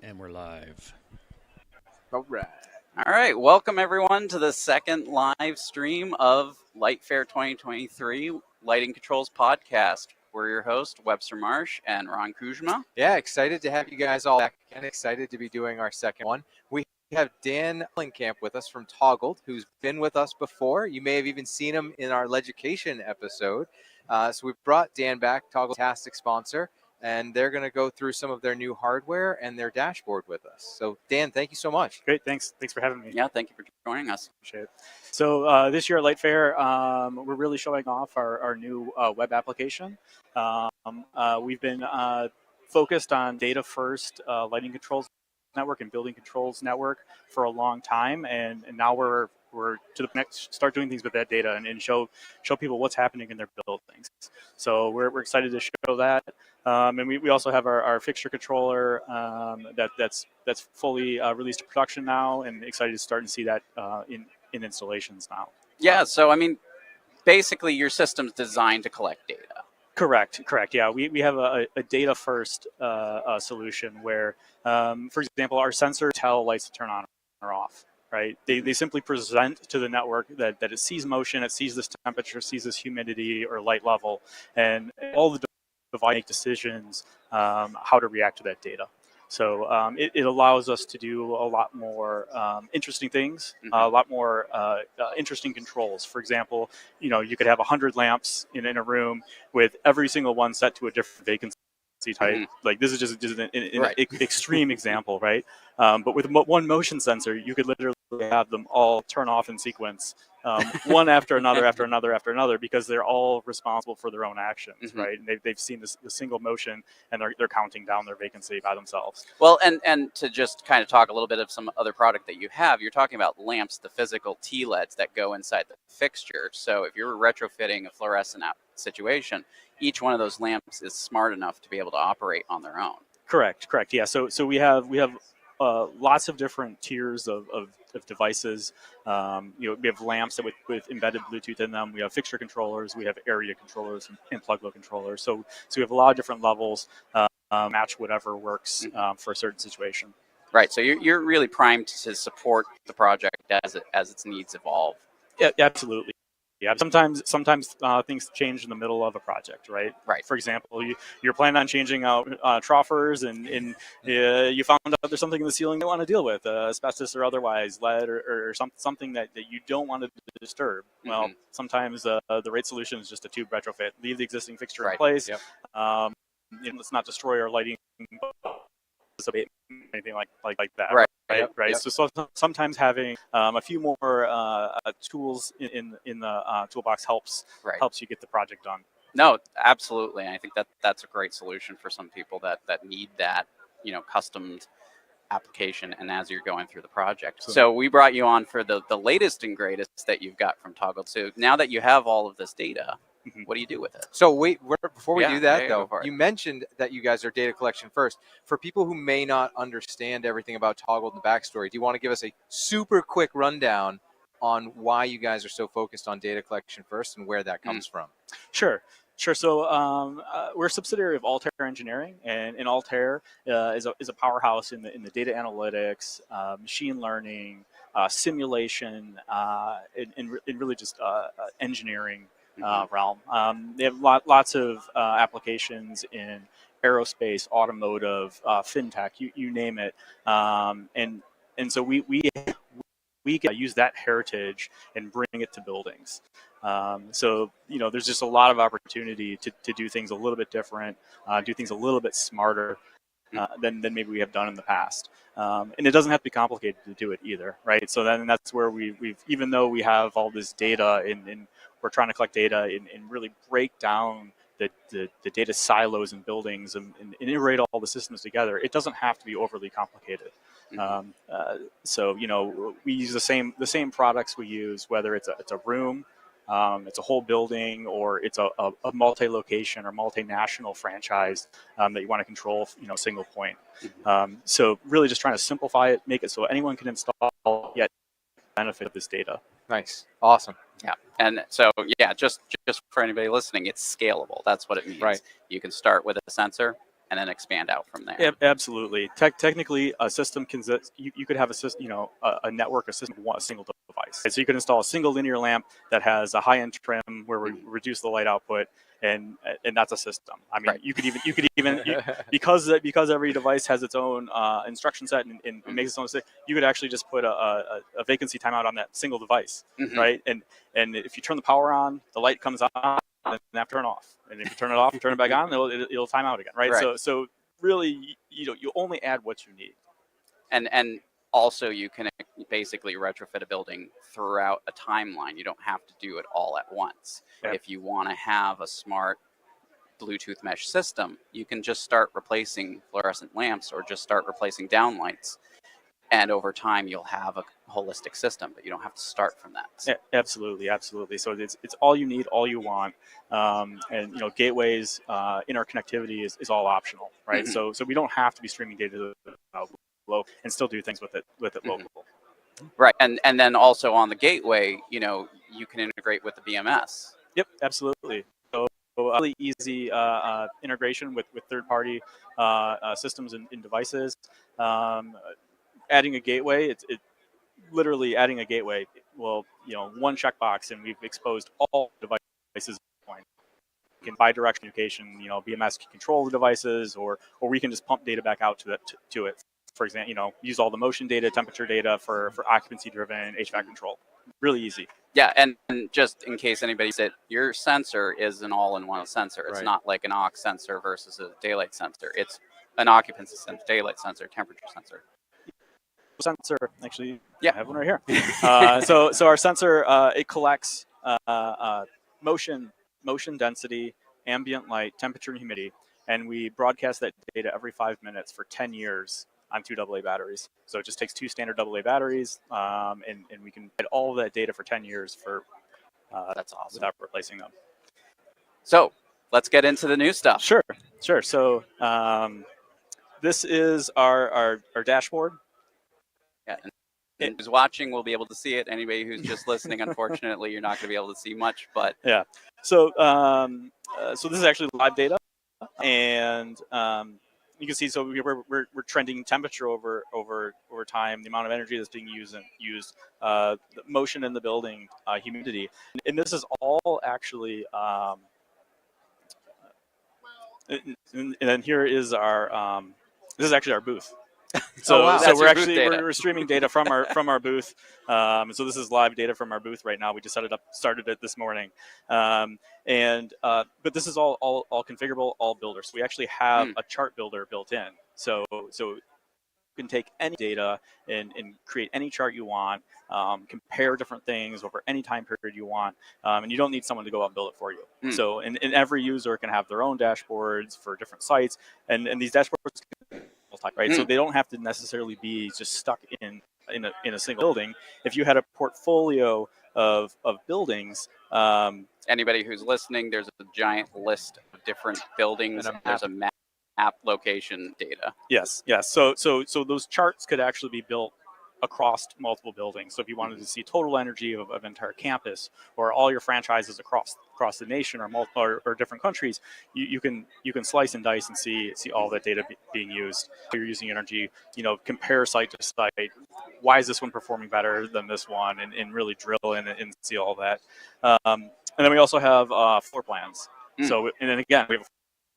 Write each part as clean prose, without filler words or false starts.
And we're live. All right. All right, welcome everyone to the second live stream of Light Fair 2023 Lighting Controls Podcast. We're your hosts, Webster Marsh and Ron Kuzma. Yeah, excited to have you guys all back again. Excited to be doing our second one. We have Dan Lingkamp with us from Toggled, who's been with us before. You may have even seen him in our Leducation episode. So we brought Dan back, Toggled's fantastic sponsor, and they're going to go through some of their new hardware and their dashboard with us. So Dan, thank you so much. Great, thanks for having me. Yeah, thank you for joining us. Appreciate it. So this year at Light Fair, we're really showing off our new web application. We've been focused on data first lighting controls network and building controls network for a long time, and now we're to the next, start doing things with that data and show people what's happening in their buildings. So we're excited to show that. And we also have our fixture controller that's fully released to production now, and excited to start and see that in installations now. Yeah, so I mean, basically your system's designed to collect data. Correct. Yeah, we have a data first solution where, for example, our sensors tell lights to turn on or off. Right? They simply present to the network that it sees motion, it sees this temperature, sees this humidity or light level, and all the devices make decisions how to react to that data. So it allows us to do a lot more interesting things, a lot more interesting controls. For example, you could have 100 lamps in a room with every single one set to a different vacancy type. Like this is just an extreme example, right? But with one motion sensor, you could literally have them all turn off in sequence, one after another, because they're all responsible for their own actions, right? And they've seen the single motion, and they're counting down their vacancy by themselves. Well, and to just kind of talk a little bit of some other product that you have, you're talking about lamps, the physical T-LEDs that go inside the fixture. So if you're retrofitting a fluorescent situation, each one of those lamps is smart enough to be able to operate on their own. Correct. Yeah. So we have lots of different tiers of devices. We have lamps with embedded Bluetooth in them. We have fixture controllers. We have area controllers and plug-low controllers. So we have a lot of different levels. Match whatever works for a certain situation. Right. So you're really primed to support the project as its needs evolve. Yeah, absolutely. Yeah, sometimes things change in the middle of a project, right? Right. For example, you're planning on changing out troughers, and you found out there's something in the ceiling you don't want to deal with, asbestos or otherwise, lead or something that you don't want to disturb. Well, sometimes the right solution is just a tube retrofit. Leave the existing fixture in place. Yep. Let's not destroy our lighting, anything like that. Right. Yep. So sometimes having a few more tools in the toolbox helps you get the project done. No, absolutely. I think that's a great solution for some people that need that, customed application and as you're going through the project. So we brought you on for the latest and greatest that you've got from Toggled. So now that you have all of this data, what do you do with it? So wait, before we do that, though, you mentioned that you guys are data collection first. For people who may not understand everything about Toggled and the backstory, do you want to give us a super quick rundown on why you guys are so focused on data collection first and where that comes from? Sure. So we're a subsidiary of Altair Engineering, and Altair is a powerhouse in the data analytics, machine learning, simulation, and really just engineering realm. They have lots of applications in aerospace, automotive, fintech, you name it, and so we can use that heritage and bring it to buildings. So there's just a lot of opportunity to do things a little bit different, do things a little bit smarter than maybe we have done in the past. And it doesn't have to be complicated to do it either, right? So then that's where we've even though we have all this data and we're trying to collect data and really break down the data silos in buildings and integrate all the systems together, it doesn't have to be overly complicated. So we use the same products we use, whether it's a room, it's a whole building, or it's a multi-location or multinational franchise that you want to control, single point. So really just trying to simplify it, make it so anyone can install yet benefit of this data. Nice. Awesome. Yeah. And so, just for anybody listening, it's scalable. That's what it means. Right. You can start with a sensor, and then expand out from there. Yeah, absolutely. Technically, a system can you could have a system, a network, a system, a single device. So you could install a single linear lamp that has a high-end trim where we reduce the light output, and that's a system. I mean, Right. you could even because every device has its own instruction set and makes its own mistake, you could actually just put a vacancy timeout on that single device, right? And if you turn the power on, the light comes on, and then have to turn off. And if you turn it off, turn it back on, it'll time out again, right? So really, you only add what you need. And also you can basically retrofit a building throughout a timeline. You don't have to do it all at once. Yeah. If you want to have a smart Bluetooth mesh system, you can just start replacing fluorescent lamps or just start replacing downlights. And over time, you'll have a holistic system, but you don't have to start from that. Yeah, absolutely. So it's all you need, all you want, and gateways, interconnectivity is all optional, right? So we don't have to be streaming data low and still do things with it local. Right, and then also on the gateway, you can integrate with the BMS. Yep, absolutely. So really easy integration with third-party systems and devices. Adding a gateway, it literally adding a gateway will, one checkbox, and we've exposed all devices at this point. We can bi-directional communication, BMS can control the devices, or we can just pump data back out to it. For example, use all the motion data, temperature data for occupancy-driven HVAC control. Really easy. Yeah, and just in case anybody said, your sensor is an all-in-one sensor. It's not like an aux sensor versus a daylight sensor. It's an occupancy sensor, daylight sensor, temperature sensor. Sensor, actually, yeah, I have one right here. So our sensor, it collects motion density, ambient light, temperature, and humidity, and we broadcast that data every 5 minutes for 10 years on 2 AA batteries. So it just takes 2 standard AA batteries, and we can get all of that data for 10 years for that's awesome, without replacing them. So let's get into the new stuff. Sure. So this is our dashboard. Yeah, and who's watching will be able to see it. Anybody who's just listening, unfortunately, you're not going to be able to see much. But yeah, so so this is actually live data, and you can see. So we're trending temperature over time, the amount of energy that's being used, the motion in the building, humidity, and this is all actually. And then here is our. This is actually our booth. So we're streaming data from our booth. So this is live data from our booth right now. We just started it this morning, but this is all configurable, all builder. So we actually have a chart builder built in. So you can take any data and create any chart you want, compare different things over any time period you want, and you don't need someone to go out and build it for you. So and every user can have their own dashboards for different sites, and these dashboards. Right, so they don't have to necessarily be just stuck in a single building. If you had a portfolio of buildings, anybody who's listening, there's a giant list of different buildings. And there's a map location data. Yes. So those charts could actually be built across multiple buildings. So if you wanted to see total energy of an entire campus or all your franchises across the nation or different countries, you can slice and dice and see all that data being used. You're using energy, compare site to site. Why is this one performing better than this one? And really drill in and see all that. And then we also have floor plans. So and then again we have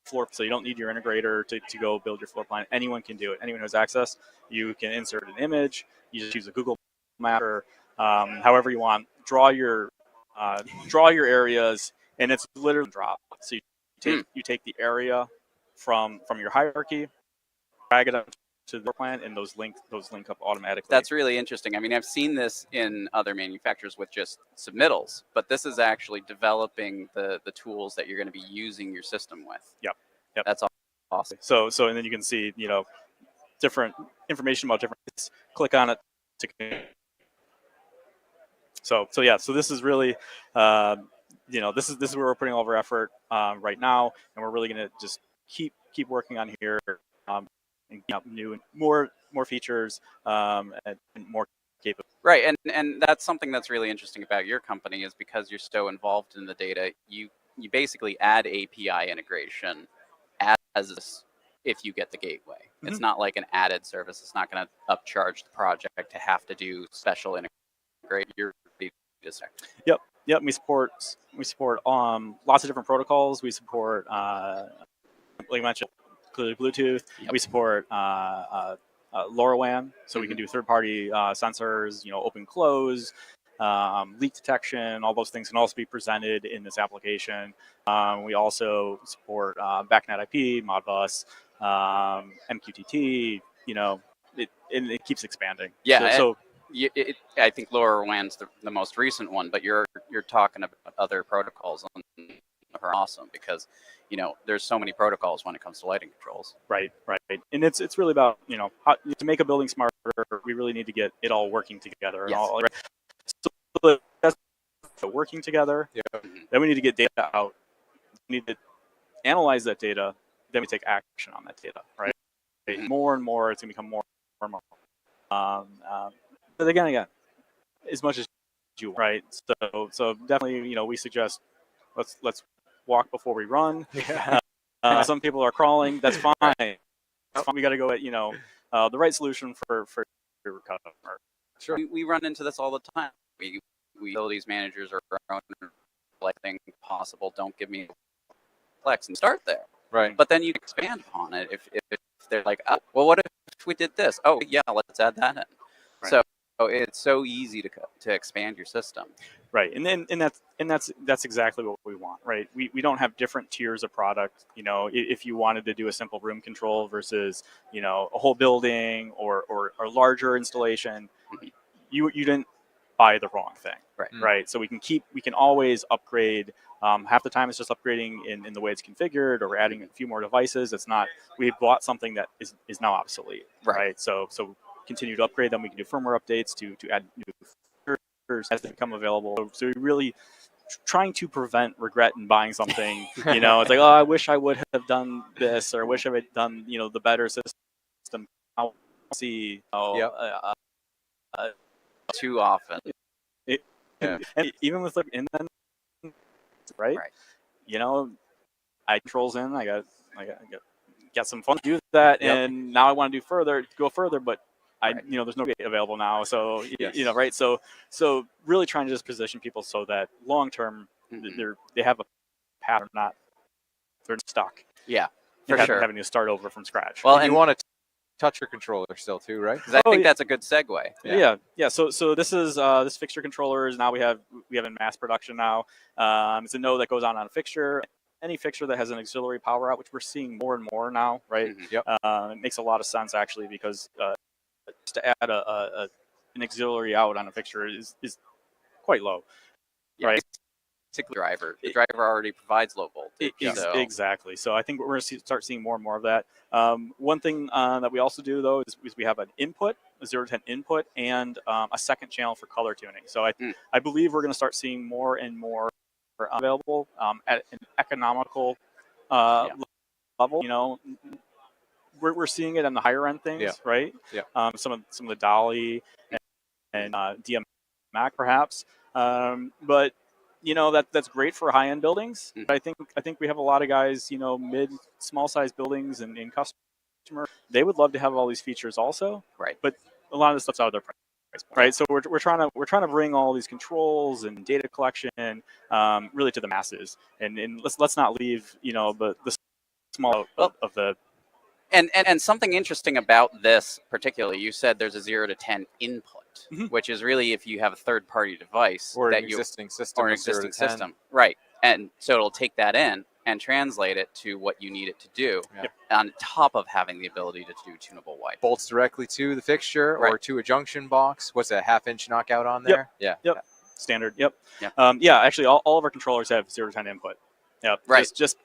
floor, so you don't need your integrator to go build your floor plan. Anyone can do it. Anyone who has access, you can insert an image. You just use a Google map or however you want. Draw your areas, and it's literally drop. So you take the area from your hierarchy, drag it up to the floor plan, and those link up automatically. That's really interesting. I mean, I've seen this in other manufacturers with just submittals, but this is actually developing the tools that you're going to be using your system with. Yep. That's awesome. So and then you can see different information about different. Click on it to. So this is really this is where we're putting all of our effort right now, and we're really going to just keep working on here and new and more features and more capable. Right, and that's something that's really interesting about your company is because you're so involved in the data, you basically add API integration as if you get the gateway. It's not like an added service. It's not going to upcharge the project to have to do special integration. You're just Yep. We support lots of different protocols. We support like you mentioned, clearly Bluetooth. Yep. We support LoRaWAN, so we can do third-party sensors, open close, leak detection. All those things can also be presented in this application. We also support BACnet IP, Modbus, MQTT. It keeps expanding. Yeah. I think LoRaWAN's the most recent one, but you're talking about other protocols are awesome because there's so many protocols when it comes to lighting controls. Right. And it's really about how, to make a building smarter, we really need to get it all working together. Yes. So that's working together. Yeah. Then we need to get data out. We need to analyze that data. Then we take action on that data. Right. More and more, it's gonna become more and more. But again, as much as you want, right. So definitely, we suggest let's walk before we run. Yeah. Some people are crawling. That's fine. That's fine. We got to go at the right solution for your customer. Sure. We run into this all the time. We facilities managers or owners like thing possible. Don't give me flex and start there. Right. But then you expand upon it if they're like, oh, well, what if we did this? Oh, yeah, let's add that in. Right. So it's so easy to expand your system. Right, and that's exactly what we want, right? We don't have different tiers of product. If you wanted to do a simple room control versus a whole building or a larger installation, you didn't buy the wrong thing, right? So we can always upgrade. Half the time it's just upgrading in the way it's configured or adding a few more devices. It's not we bought something that is now obsolete, right? So continue to upgrade them. We can do firmware updates to add new features as they become available. So we really trying to prevent regret in buying something. It's like, oh, I wish I would have done this, or I wish I had done the better system. I'll see. Too often. And even with right? I controls in. I got some fun to do that, and now I want to go further, but there's no gate available now. So right. So really trying to just position people so that long term they have a pattern, not they're stuck. Yeah, for sure. Having to start over from scratch. Well, and you want to touch your controller still too, right? Because I think that's a good segue. Yeah. So this is this fixture controllers. Now we have in mass production now. It's a node that goes on a fixture. Any fixture that has an auxiliary power out, which we're seeing more and more now, right? It makes a lot of sense actually because just to add an auxiliary out on a fixture is quite low, right? The driver already provides low voltage. Exactly. So I think we're going to start seeing more and more of that. One thing that we also do though is we have an input, a 0 to 10 input, and a second channel for color tuning. So I believe we're going to start seeing more and more available at an economical level. We're seeing it on the higher end things, right? Yeah. Some of the Dolly and DMAC perhaps, but that's great for high end buildings. But I think we have a lot of guys, small size buildings and customer. They would love to have all these features also, right? But a lot of this stuff's out of their price. Right, so we're trying to bring all these controls and data collection really to the masses, and let's not leave the small of the. And something interesting about this particularly, you said there's a 0 to 10 input, which is really if you have a third party device or an existing system, right? And so it'll take that in and translate it to what you need it to do, on top of having the ability to do tunable white. Bolts directly to the fixture or to a junction box. What's a 1/2 inch knockout on there? Yep. Standard. Yep. Actually, all of our controllers have 0 to 10 input. Yep. Right. Just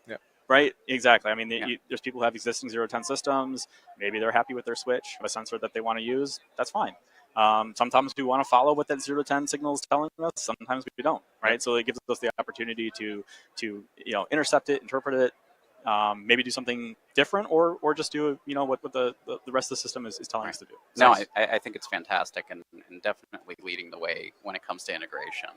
right. Exactly. I mean, there's people who have existing 0 to 10 systems. Maybe they're happy with their switch, a sensor that they want to use. That's fine. Sometimes we want to follow what that 0 to 10 signal is telling us. Sometimes we don't, right? So it gives us the opportunity to intercept it, interpret it, maybe do something different, or just do what the rest of the system is telling us to do. No, I think it's fantastic and definitely leading the way when it comes to integration.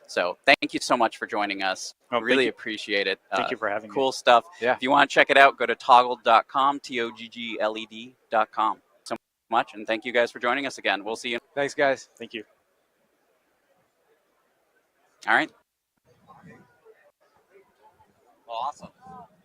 So thank you so much for joining us. Oh, Really appreciate it. Thank you for having me. Cool stuff. Yeah. If you want to check it out, go to toggled.com, TOGGLED.com. So much, and thank you guys for joining us again. We'll see you. Thanks, guys. Thank you. All right. Awesome.